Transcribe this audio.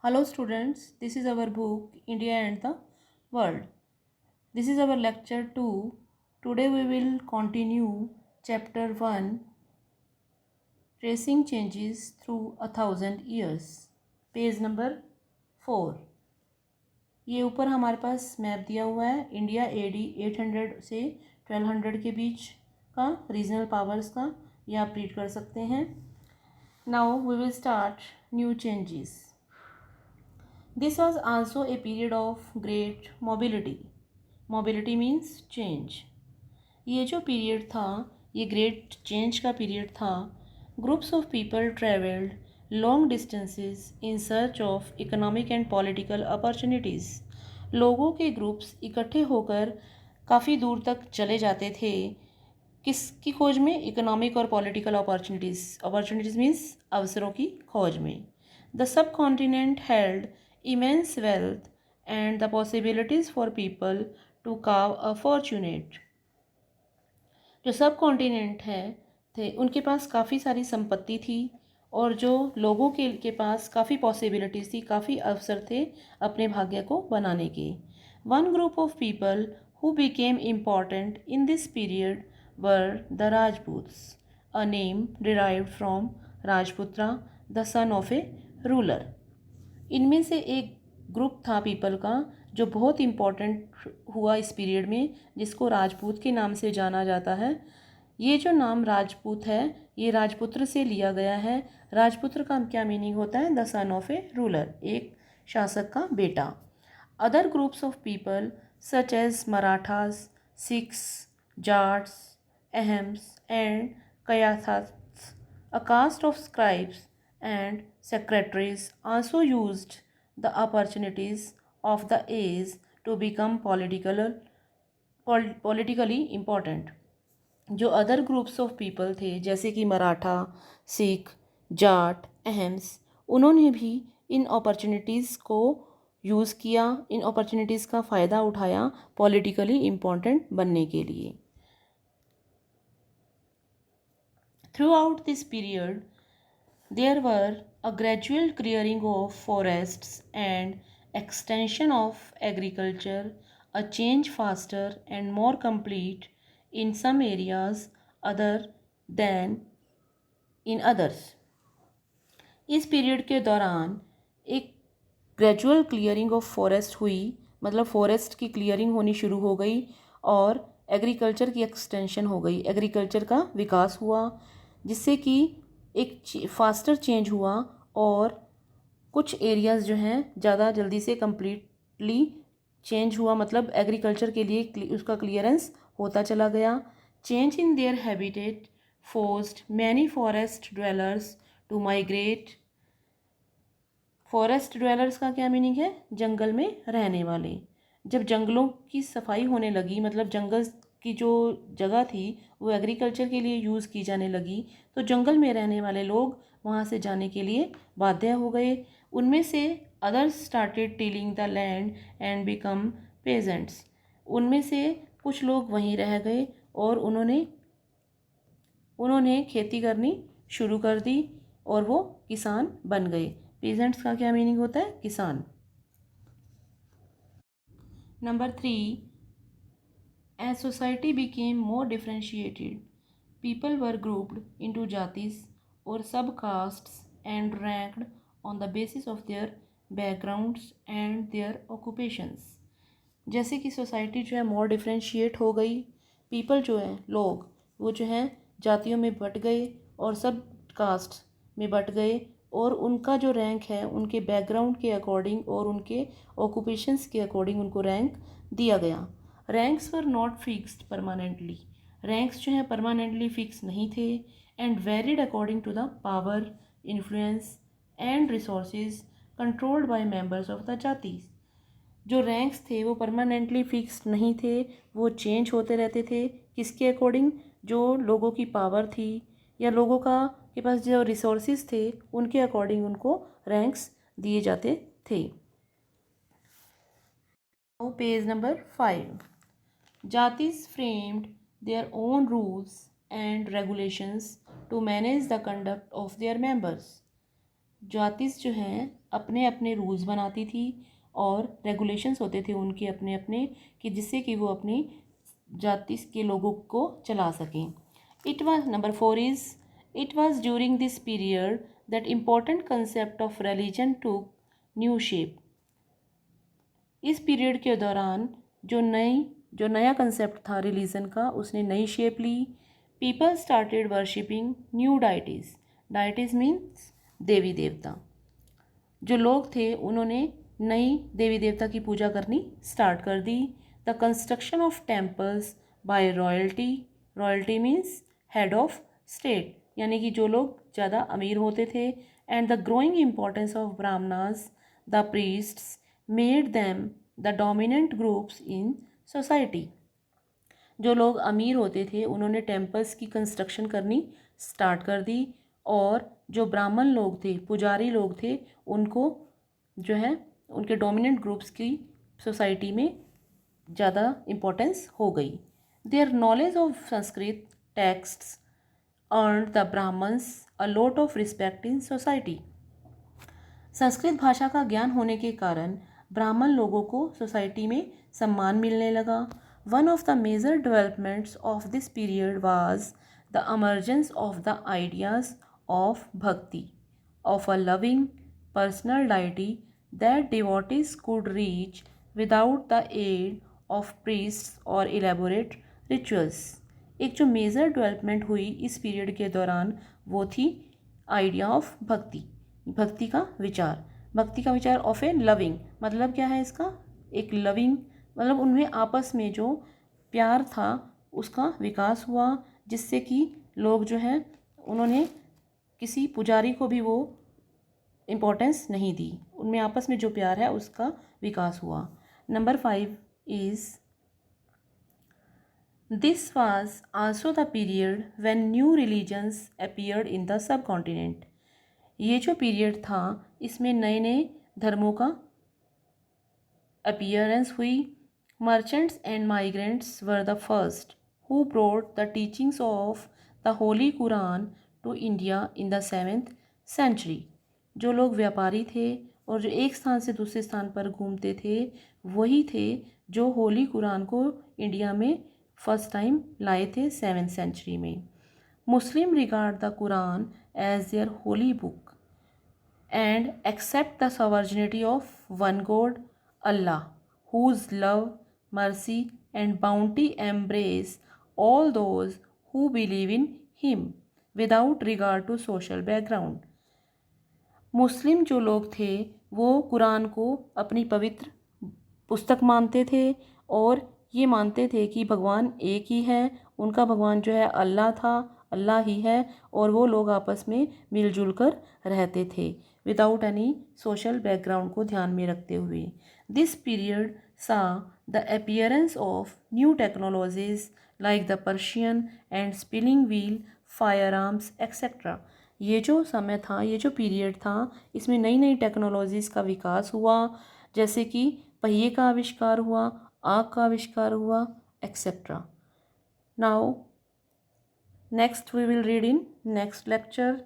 Hello students, this is our book India and the World. This is our lecture 2. Today we will continue chapter 1 Tracing Changes Through a Thousand Years. Page number 4. ये ऊपर हमारे पास map दिया हुआ है India AD 800 से 1200 के बीच का regional powers का, ये आप रीड कर सकते हैं. Now we will start new changes. This was also a period of great mobility. Mobility means change. ये जो पीरियड था ये ग्रेट चेंज का पीरियड था. Groups of people travelled long distances in search of economic and political opportunities. लोगों के groups इकट्ठे होकर काफ़ी दूर तक चले जाते थे. किसकी खोज में? इकोनॉमिक और पॉलिटिकल अपॉर्चुनिटीज़. अपॉर्चुनिटीज़ मीन्स अवसरों की खोज में. The sub continent held immense wealth and the possibilities for people to carve a fortunate. जो सब कॉन्टिनेंट है थे उनके पास काफ़ी सारी संपत्ति थी और जो लोगों के पास काफ़ी पॉसिबिलिटीज़ थी, काफ़ी अवसर थे अपने भाग्य को बनाने के. One group of people who became important in this period were the Rajputs, a name derived from Rajaputra the son of a ruler. इनमें से एक ग्रुप था पीपल का जो बहुत इम्पॉर्टेंट हुआ इस पीरियड में, जिसको राजपूत के नाम से जाना जाता है. ये जो नाम राजपूत है ये राजपुत्र से लिया गया है. राजपुत्र का क्या मीनिंग होता है? The son of a ruler, एक शासक का बेटा. Other groups of people such as Marathas, Sikhs, Jats, Ahoms and Kayasthas, a caste of scribes and secretaries also used the opportunities of the age to become politically important. जो अदर ग्रुप्स ऑफ पीपल थे जैसे कि मराठा, सिख, जाट, अहम्स, उन्होंने भी इन अपॉर्चुनिटीज़ को यूज़ किया, इन अपॉर्चुनिटीज़ का फ़ायदा उठाया पॉलिटिकली इम्पोर्टेंट बनने के लिए. Throughout this period, there were a gradual clearing of forests and extension of agriculture, a change faster and more complete in some areas other than in others. इस period के दौरान एक ग्रेजुअल क्लियरिंग ऑफ फॉरेस्ट हुई, मतलब forest की clearing होनी शुरू हो गई और एग्रीकल्चर की एक्सटेंशन हो गई, एग्रीकल्चर का विकास हुआ, जिससे कि एक फास्टर चेंज हुआ और कुछ एरियाज़ जो हैं ज़्यादा जल्दी से कम्प्लीटली चेंज हुआ, मतलब एग्रीकल्चर के लिए उसका क्लियरेंस होता चला गया. Change in their habitat forced many forest dwellers to migrate. Forest dwellers का क्या मीनिंग है? जंगल में रहने वाले. जब जंगलों की सफाई होने लगी, मतलब जंगल की जो जगह थी वो एग्रीकल्चर के लिए यूज़ की जाने लगी, तो जंगल में रहने वाले लोग वहाँ से जाने के लिए बाध्य हो गए. उनमें से others started tilling the land and become pageants. उनमें से कुछ लोग वहीं रह गए और उन्होंने खेती करनी शुरू कर दी और वो किसान बन गए. पेजेंट्स का क्या मीनिंग होता है? किसान. Number 3, as society became more differentiated, people were grouped into jatis or subcastes and ranked on the basis of their backgrounds and their occupations. जैसे कि सोसाइटी जो है मोर डिफ्रेंशिएट हो गई, पीपल जो है लोग वो जो है जातियों में बट गए और सब कास्ट में बट गए और उनका जो रैंक है उनके बैकग्राउंड के अकॉर्डिंग और उनके ऑक्यूपेशंस के अकॉर्डिंग उनको रैंक दिया गया. Ranks were not fixed permanently. Ranks जो हैं परमानेंटली फिक्स नहीं थे. And varied according to the power, influence and resources controlled by members of the jatis. जो रैंक्स थे वो परमानेंटली फिक्स्ड नहीं थे, वो चेंज होते रहते थे. किसके अकॉर्डिंग? जो लोगों की पावर थी या लोगों के पास जो रिसोर्सेज थे उनके अकॉर्डिंग उनको रैंक्स दिए जाते थे. Page number 5. जातिस framed their own rules and regulations to manage the conduct of their members. जातिस जो हैं अपने अपने रूल्स बनाती थी और रेगुलेशंस होते थे उनके अपने अपने, कि जिससे कि वो अपनी जातिस के लोगों को चला सकें। It was number 4 is it was during this period that important concept of religion took new shape. इस पीरियड के दौरान जो नया कंसेप्ट था रिलीजन का उसने नई शेप ली। People started worshipping new deities. Deities means देवी देवता। जो लोग थे उन्होंने नई देवी देवता की पूजा करनी स्टार्ट कर दी। The construction of temples by royalty. Royalty means head of state, यानी कि जो लोग ज़्यादा अमीर होते थे। And the growing importance of Brahmanas the priests made them the dominant groups in society. जो लोग अमीर होते थे उन्होंने टेम्पल्स की कंस्ट्रक्शन करनी स्टार्ट कर दी और जो ब्राह्मण लोग थे, पुजारी लोग थे, उनको जो है उनके डोमिनेंट ग्रुप्स की सोसाइटी में ज़्यादा इम्पोर्टेंस हो गई। Their knowledge of Sanskrit texts earned the Brahmans a lot of respect in society. Sanskrit भाषा का ज्ञान होने के कारण ब्राह्मण लोगों को सोसाइटी में सम्मान मिलने लगा। One of the major developments of this period was the emergence of the ideas of bhakti, of a loving personal deity that devotees could reach without the aid of priests or elaborate rituals। एक जो major development हुई इस period के दौरान वो थी idea of भक्ति, भक्ति का विचार। भक्ति का विचार ऑफ ए लविंग, मतलब क्या है इसका, एक लविंग मतलब उनमें आपस में जो प्यार था उसका विकास हुआ, जिससे कि लोग जो है उन्होंने किसी पुजारी को भी वो इम्पोर्टेंस नहीं दी, उनमें आपस में जो प्यार है उसका विकास हुआ। Number 5 is this was also the period when new religions appeared in the sub continent. ये जो पीरियड था इसमें नए नए धर्मों का अपीयरेंस हुई। Merchants and migrants were the first who brought the teachings of the holy Quran to India in the 7th century. जो लोग व्यापारी थे और जो एक स्थान से दूसरे स्थान पर घूमते थे वही थे जो होली कुरान को इंडिया में फर्स्ट टाइम लाए थे 7th सेंचुरी में। Muslim regard the Quran as their holy book and accept the sovereignty of one God, Allah, whose love, mercy, and bounty embrace all those who believe in Him without regard to social background। मुस्लिम जो लोग थे वो कुरान को अपनी पवित्र पुस्तक मानते थे और ये मानते थे कि भगवान एक ही है, उनका भगवान जो है अल्लाह था, अल्लाह ही है, और वो लोग आपस में मिलजुल कर रहते थे विदाउट एनी सोशल बैकग्राउंड को ध्यान में रखते हुए। दिस पीरियड सा the appearance of new technologies like the Persian and spinning wheel, fire arms etcetera. ये जो समय था, ये जो पीरियड था, इसमें नई नई टेक्नोलॉजीज़ का विकास हुआ, जैसे कि पहिए का आविष्कार हुआ, आग का आविष्कार हुआ etcetera. Now next we will read in next lecture.